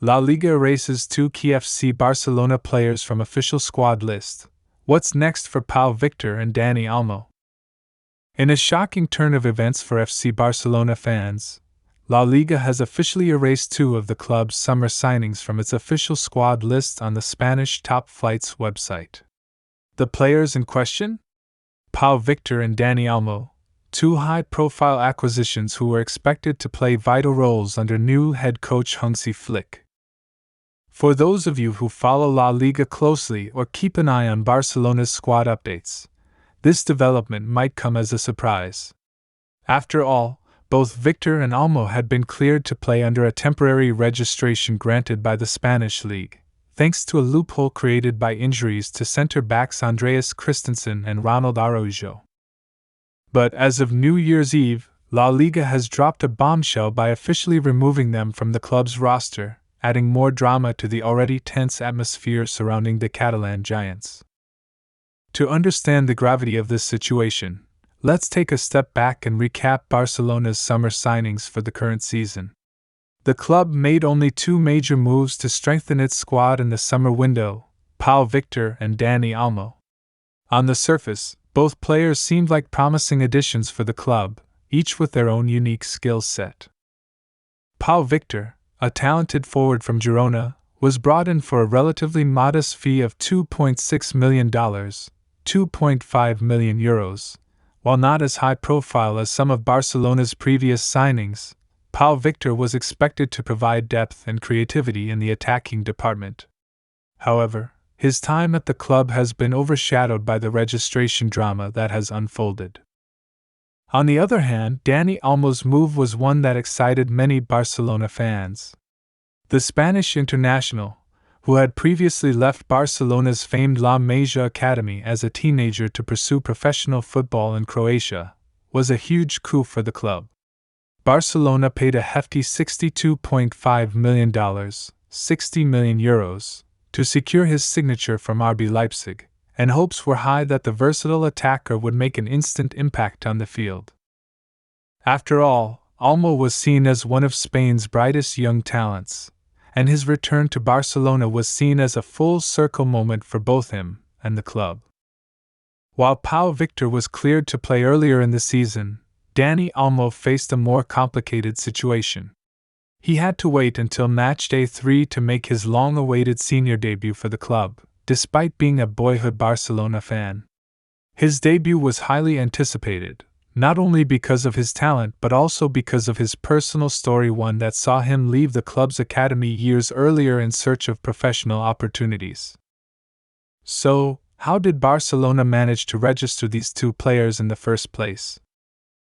La Liga erases 2 key FC Barcelona players from official squad list. What's next for Pau Victor and Dani Olmo? In a shocking turn of events for FC Barcelona fans, La Liga has officially erased 2 of the club's summer signings from its official squad list on the Spanish top flight's website. The players in question? Pau Victor and Dani Olmo, 2 high-profile acquisitions who were expected to play vital roles under new head coach Hansi Flick. For those of you who follow La Liga closely or keep an eye on Barcelona's squad updates, this development might come as a surprise. After all, both Victor and Olmo had been cleared to play under a temporary registration granted by the Spanish League, thanks to a loophole created by injuries to center-backs Andreas Christensen and Ronald Araujo. But as of New Year's Eve, La Liga has dropped a bombshell by officially removing them from the club's roster, adding more drama to the already tense atmosphere surrounding the Catalan giants. To understand the gravity of this situation, let's take a step back and recap Barcelona's summer signings for the current season. The club made only 2 major moves to strengthen its squad in the summer window: Pau Victor and Dani Olmo. On the surface, both players seemed like promising additions for the club, each with their own unique skill set. Pau Victor, a talented forward from Girona, was brought in for a relatively modest fee of $2.6 million, €2.5 million. While not as high profile as some of Barcelona's previous signings, Pau Victor was expected to provide depth and creativity in the attacking department. However, his time at the club has been overshadowed by the registration drama that has unfolded. On the other hand, Dani Olmo's move was one that excited many Barcelona fans. The Spanish international, who had previously left Barcelona's famed La Masia Academy as a teenager to pursue professional football in Croatia, was a huge coup for the club. Barcelona paid a hefty $62.5 million, €60 million, to secure his signature from RB Leipzig, and hopes were high that the versatile attacker would make an instant impact on the field. After all, Olmo was seen as one of Spain's brightest young talents, and his return to Barcelona was seen as a full-circle moment for both him and the club. While Pau Victor was cleared to play earlier in the season, Dani Olmo faced a more complicated situation. He had to wait until matchday 3 to make his long-awaited senior debut for the club, despite being a boyhood Barcelona fan. His debut was highly anticipated, not only because of his talent but also because of his personal story, one that saw him leave the club's academy years earlier in search of professional opportunities. So, how did Barcelona manage to register these 2 players in the first place?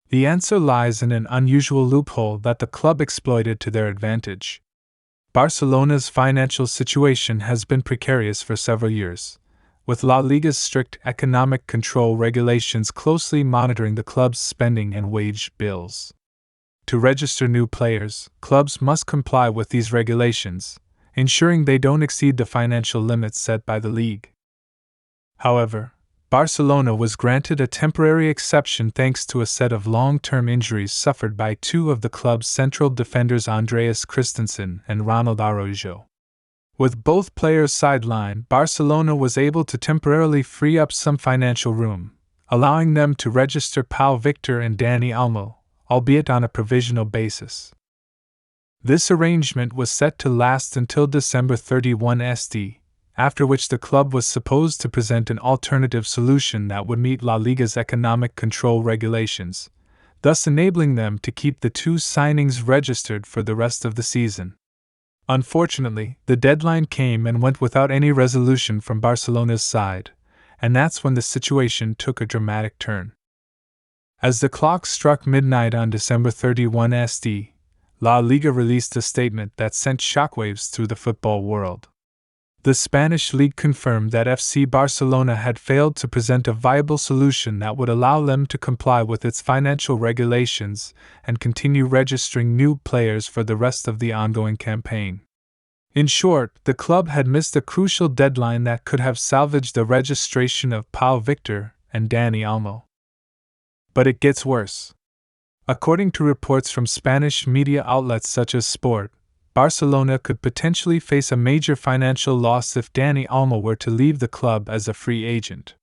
The answer lies in an unusual loophole that the club exploited to their advantage. Barcelona's financial situation has been precarious for several years, with La Liga's strict economic control regulations closely monitoring the club's spending and wage bills. To register new players, clubs must comply with these regulations, ensuring they don't exceed the financial limits set by the league. However, Barcelona was granted a temporary exception thanks to a set of long-term injuries suffered by 2 of the club's central defenders, Andreas Christensen and Ronald Araujo. With both players sidelined, Barcelona was able to temporarily free up some financial room, allowing them to register Pau Victor and Dani Olmo, albeit on a provisional basis. This arrangement was set to last until December 31 SD, after which the club was supposed to present an alternative solution that would meet La Liga's economic control regulations, thus enabling them to keep the 2 signings registered for the rest of the season. Unfortunately, the deadline came and went without any resolution from Barcelona's side, and that's when the situation took a dramatic turn. As the clock struck midnight on December 31 SD, La Liga released a statement that sent shockwaves through the football world. The Spanish League confirmed that FC Barcelona had failed to present a viable solution that would allow them to comply with its financial regulations and continue registering new players for the rest of the ongoing campaign. In short, the club had missed a crucial deadline that could have salvaged the registration of Pau Victor and Dani Olmo. But it gets worse. According to reports from Spanish media outlets such as Sport, Barcelona could potentially face a major financial loss if Dani Olmo were to leave the club as a free agent.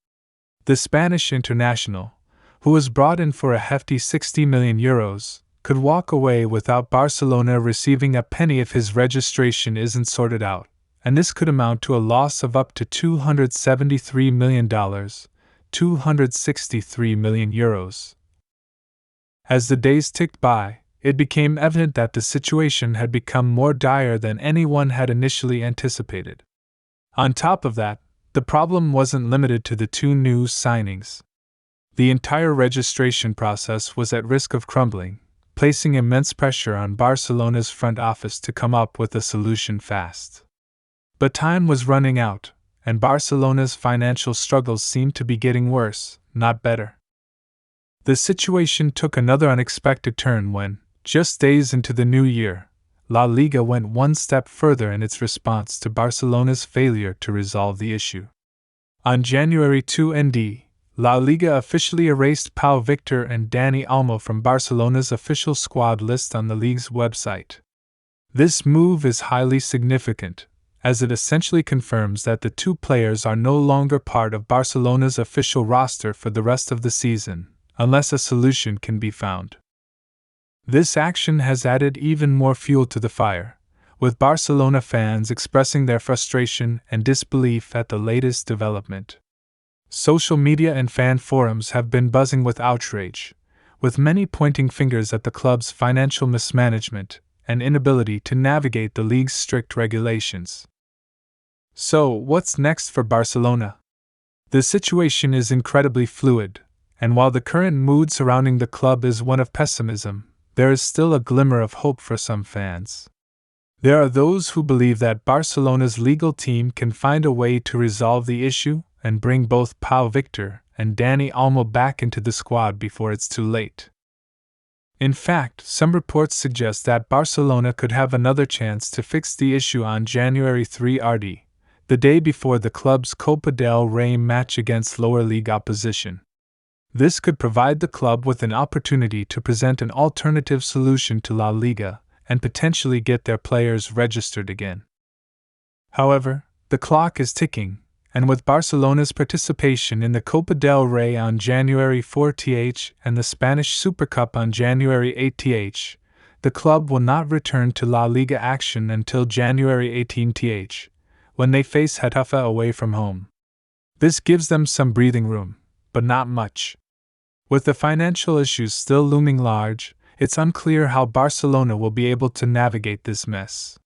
The Spanish international, who was brought in for a hefty €60 million, could walk away without Barcelona receiving a penny if his registration isn't sorted out, and this could amount to a loss of up to $273 million, €263 million. As the days ticked by, it became evident that the situation had become more dire than anyone had initially anticipated. On top of that, the problem wasn't limited to the two new signings. The entire registration process was at risk of crumbling, placing immense pressure on Barcelona's front office to come up with a solution fast. But time was running out, and Barcelona's financial struggles seemed to be getting worse, not better. The situation took another unexpected turn when, just days into the new year, La Liga went one step further in its response to Barcelona's failure to resolve the issue. On January 2, La Liga officially erased Pau Victor and Dani Olmo from Barcelona's official squad list on the league's website. This move is highly significant, as it essentially confirms that the two players are no longer part of Barcelona's official roster for the rest of the season, unless a solution can be found. This action has added even more fuel to the fire, with Barcelona fans expressing their frustration and disbelief at the latest development. Social media and fan forums have been buzzing with outrage, with many pointing fingers at the club's financial mismanagement and inability to navigate the league's strict regulations. So, what's next for Barcelona? The situation is incredibly fluid, and while the current mood surrounding the club is one of pessimism, there is still a glimmer of hope for some fans. There are those who believe that Barcelona's legal team can find a way to resolve the issue and bring both Pau Victor and Dani Olmo back into the squad before it's too late. In fact, some reports suggest that Barcelona could have another chance to fix the issue on January 3, the day before the club's Copa del Rey match against lower league opposition. This could provide the club with an opportunity to present an alternative solution to La Liga and potentially get their players registered again. However, the clock is ticking, and with Barcelona's participation in the Copa del Rey on January 4th and the Spanish Super Cup on January 8th, the club will not return to La Liga action until January 18th, when they face Getafe away from home. This gives them some breathing room, but not much. With the financial issues still looming large, it's unclear how Barcelona will be able to navigate this mess.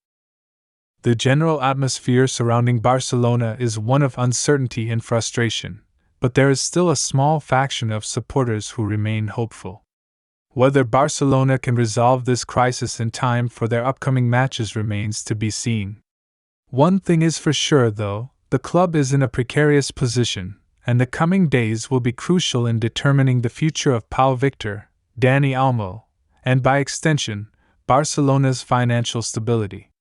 The general atmosphere surrounding Barcelona is one of uncertainty and frustration, but there is still a small faction of supporters who remain hopeful. Whether Barcelona can resolve this crisis in time for their upcoming matches remains to be seen. One thing is for sure, though, the club is in a precarious position, and the coming days will be crucial in determining the future of Pau Victor, Dani Olmo, and by extension, Barcelona's financial stability.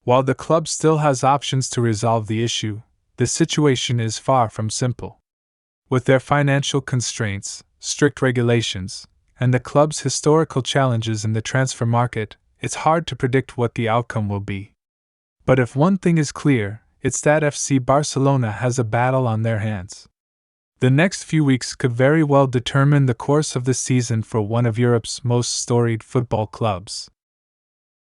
While the club still has options to resolve the issue, the situation is far from simple. With their financial constraints, strict regulations, and the club's historical challenges in the transfer market, it's hard to predict what the outcome will be. But if one thing is clear, it's that FC Barcelona has a battle on their hands. The next few weeks could very well determine the course of the season for one of Europe's most storied football clubs.